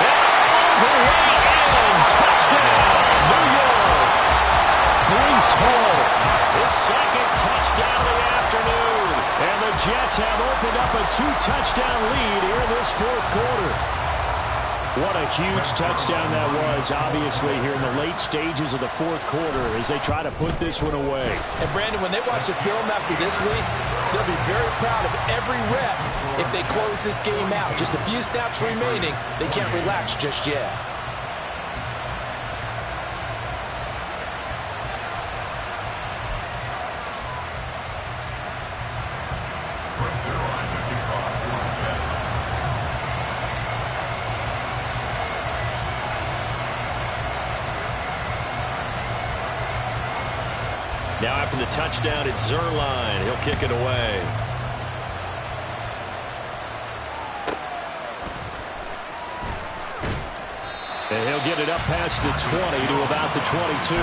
And all the way in. Touchdown, New York. Breece Hall. His 2nd touchdown of the afternoon. And the Jets have opened up a 2-touchdown lead here in this 4th quarter. What a huge touchdown that was, obviously, here in the late stages of the 4th quarter as they try to put this one away. And, Brandon, when they watch the film after this week, they'll be very proud of every rep if they close this game out. Just a few snaps remaining. They can't relax just yet. Now after the touchdown, it's Zerline. He'll kick it away. And he'll get it up past the 20 to about the 22.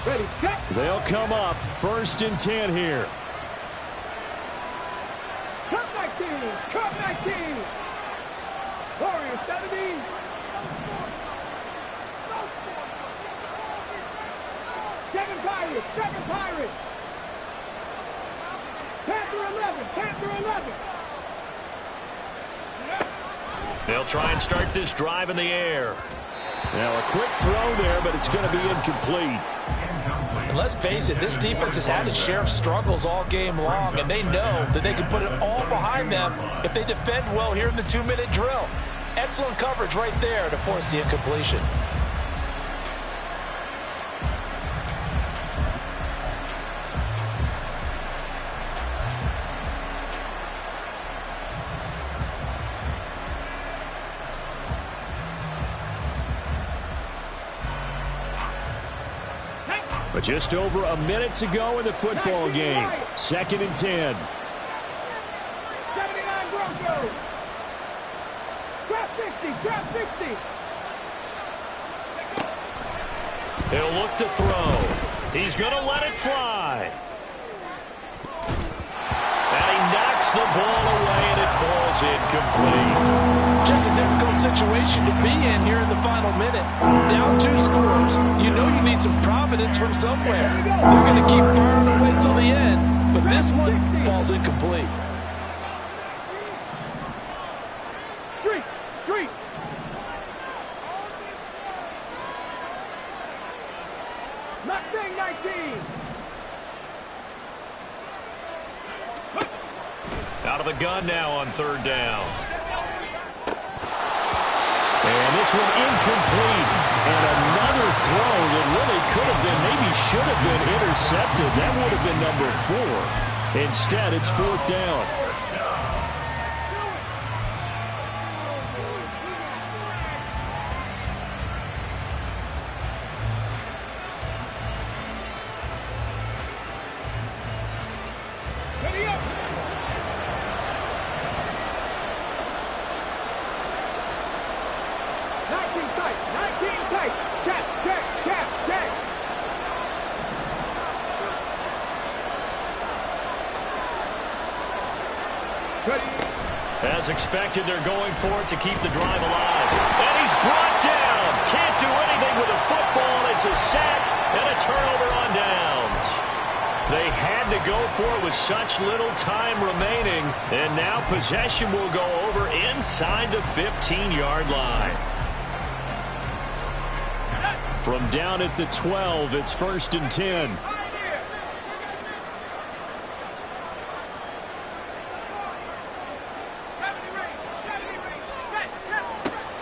Ready, set. They'll come up 1st and 10 here. Cut 19. Cut 19. Warriors 70. Second Pirates. Second Pirates. Panther 11. Panther 11. They'll try and start this drive in the air. Now a quick throw there, but it's going to be incomplete. And let's face it, this defense has had its share of struggles all game long, and they know that they can put it all behind them if they defend well here in the 2-minute drill. Excellent coverage right there to force the incompletion. A But just over a minute to go in the football game. 2nd and 10. 79 Broncos. Trap 60, trap 60. He'll look to throw. He's going to let it fly. And he knocks the ball away, and it falls incomplete. Just a difficult situation to be in here in the final minute. Down 2 scores. You know you need some providence from somewhere. They're going to keep firing away till the end. But this one falls incomplete. Street. Mustang 19. Out of the gun now on 3rd down. And this one incomplete. And another throw that really could have been, maybe should have been intercepted. That would have been number 4. Instead, it's 4th down. Ready up. Tight. Check. As expected, they're going for it to keep the drive alive. And he's brought down. Can't do anything with a football. It's a sack and a turnover on downs. They had to go for it with such little time remaining. And now possession will go over inside the 15-yard line. From down at the 12, it's 1st and 10.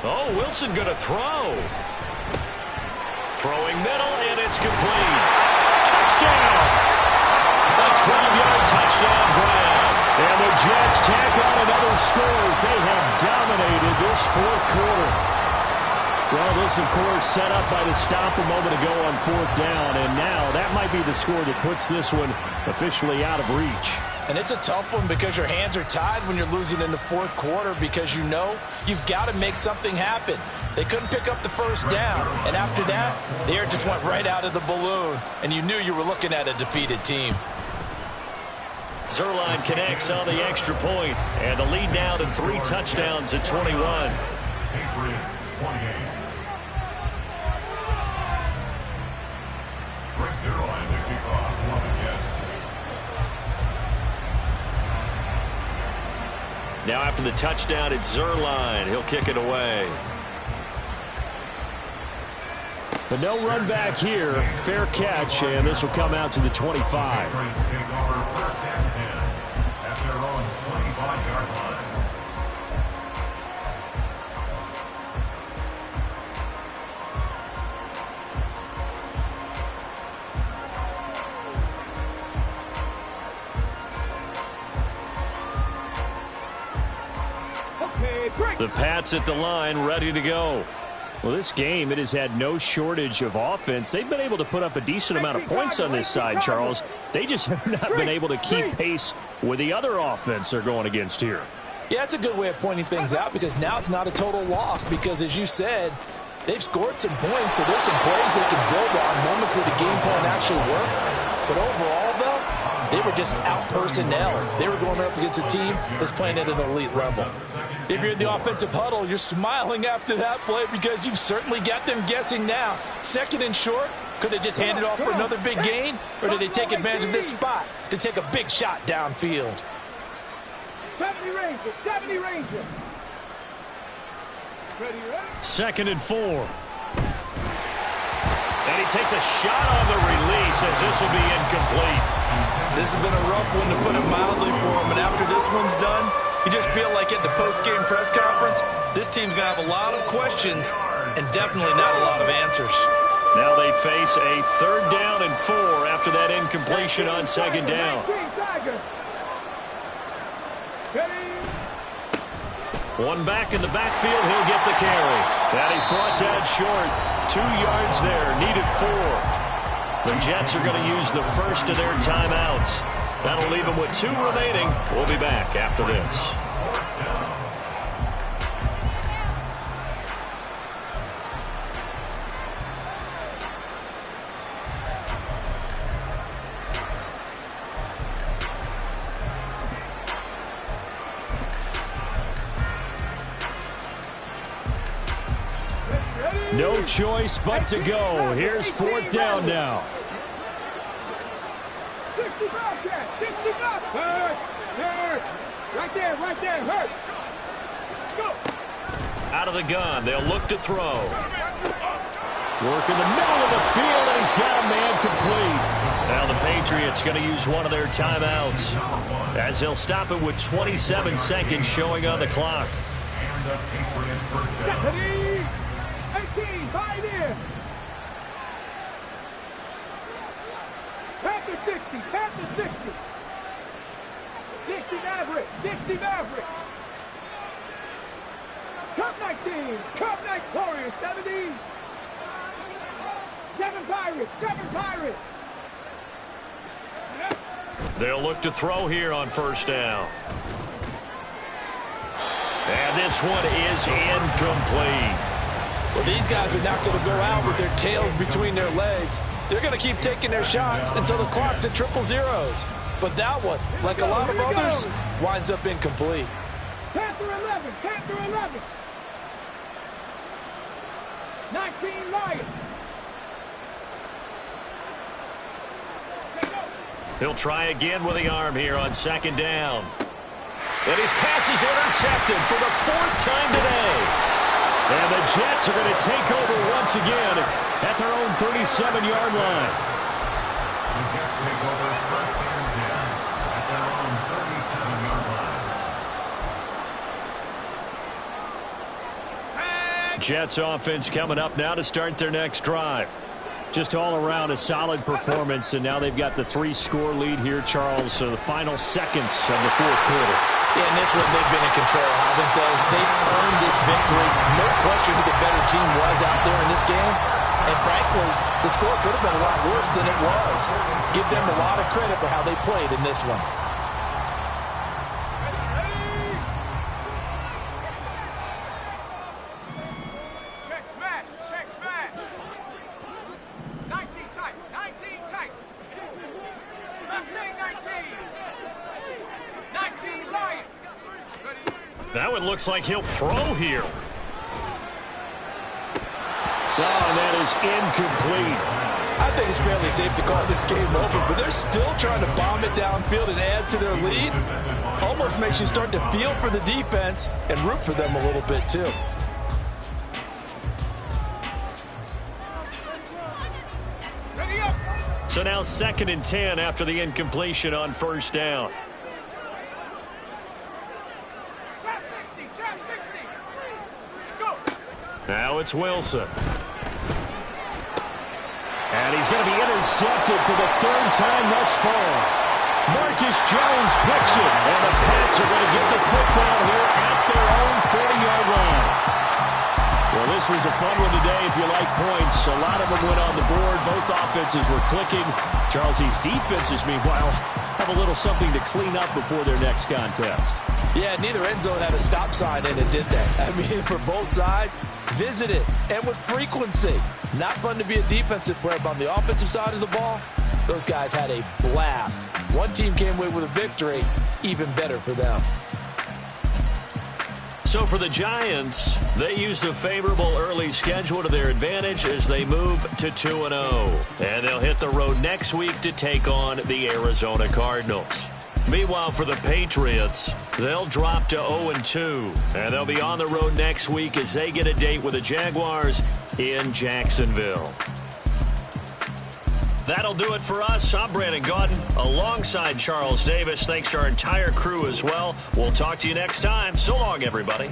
Oh, Wilson going to throw. Throwing middle, and it's complete. Touchdown! A 12-yard touchdown grab. And the Jets tack on another score as they have dominated this 4th quarter. Well, this, of course, set up by the stop a moment ago on 4th down, and now that might be the score that puts this one officially out of reach. And it's a tough one because your hands are tied when you're losing in the 4th quarter because you know you've got to make something happen. They couldn't pick up the 1st down, and after that, the air just went right out of the balloon, and you knew you were looking at a defeated team. Zerline connects on the extra point, and the lead now to 3 touchdowns at 21. Patriots 28. Great Zerline to kick off for the Jets. Now after the touchdown, it's Zerline. He'll kick it away. But no run back here. Fair catch, and this will come out to the 25. Patriots take over 1st and 10 at their own 25-yard line. The Pats at the line, ready to go. Well, this game, it has had no shortage of offense. They've been able to put up a decent amount of points on this side, Charles. They just have not been able to keep pace with the other offense they're going against here. Yeah, it's a good way of pointing things out because now it's not a total loss because, as you said, they've scored some points, so there's some plays they can build on, moments where the game plan actually worked. But overall, though, they were just out-personnel. They were going up against a team that's playing at an elite level. If you're in the offensive huddle, you're smiling after that play because you've certainly got them guessing now. 2nd and short, could they just hand it off for another big gain? Or did they take advantage of this spot to take a big shot downfield? 70 Ranger. Ready? 2nd and 4. And he takes a shot on the release as this will be incomplete. This has been a rough one to put it mildly for him, and after this one's done, you just feel like at the post-game press conference, this team's going to have a lot of questions and definitely not a lot of answers. Now they face a 3rd down and 4 after that incompletion on 2nd down. One back in the backfield, he'll get the carry. And he's brought down short. 2 yards there, needed 4. The Jets are going to use the first of their timeouts. That'll leave them with 2 remaining. We'll be back after this. No choice but to go. Here's 4th down now. 65, Jack. 65. Hurt. Right there, hurt. Let's go. Out of the gun, they'll look to throw. Work in the middle of the field, and he's got a man complete. Now the Patriots going to use one of their timeouts, as they'll stop it with 27 seconds showing on the clock. And the Patriots first down. 18, 5 in. Panther 60, Panther 60. 60 Maverick. Cup 19, Cup 9 Warriors, 70. 7 Pirates. They'll look to throw here on 1st down. And this one is incomplete. Well, these guys are not going to go out with their tails between their legs. They're going to keep taking their shots until the clock's at 000. But that one, like a lot of others, winds up incomplete. Panther 11. 19 Lions. He'll try again with the arm here on 2nd down. And his pass is intercepted for the 4th time today. And the Jets are going to take over once again at their own 37-yard line. The Jets take over 1st and 10 at their own 37-yard line. Jets offense coming up now to start their next drive. Just all around a solid performance, and now they've got the 3-score lead here, Charles, so the final seconds of the 4th quarter. Yeah, and this one, they've been in control, haven't they? They've earned this victory. No question who the better team was out there in this game. And frankly, the score could have been a lot worse than it was. Give them a lot of credit for how they played in this one. Check smash. 19 tight. Mustang 19 Lion. That one looks like he'll throw here. Oh, and that is incomplete. I think it's fairly safe to call this game over, but they're still trying to bomb it downfield and add to their lead. Almost makes you start to feel for the defense and root for them a little bit, too. So now 2nd and 10 after the incompletion on 1st down. Trap 60. Let's go. Now it's Wilson. And he's going to be intercepted for the 3rd time thus far. Marcus Jones picks it, and the Pats are going to get the football here at their own 40-yard line. Well, this was a fun one today if you like points. A lot of them went on the board. Both offenses were clicking. Charles, these defenses, meanwhile, have a little something to clean up before their next contest. Yeah, neither end zone had a stop sign in it, did they? I mean, for both sides, visit it, and with frequency. Not fun to be a defensive player, but on the offensive side of the ball, those guys had a blast. One team came away with a victory, even better for them. So for the Giants, they used a favorable early schedule to their advantage as they move to 2-0. And they'll hit the road next week to take on the Arizona Cardinals. Meanwhile, for the Patriots, they'll drop to 0-2. And they'll be on the road next week as they get a date with the Jaguars in Jacksonville. That'll do it for us. I'm Brandon Gaudin alongside Charles Davis. Thanks to our entire crew as well. We'll talk to you next time. So long, everybody.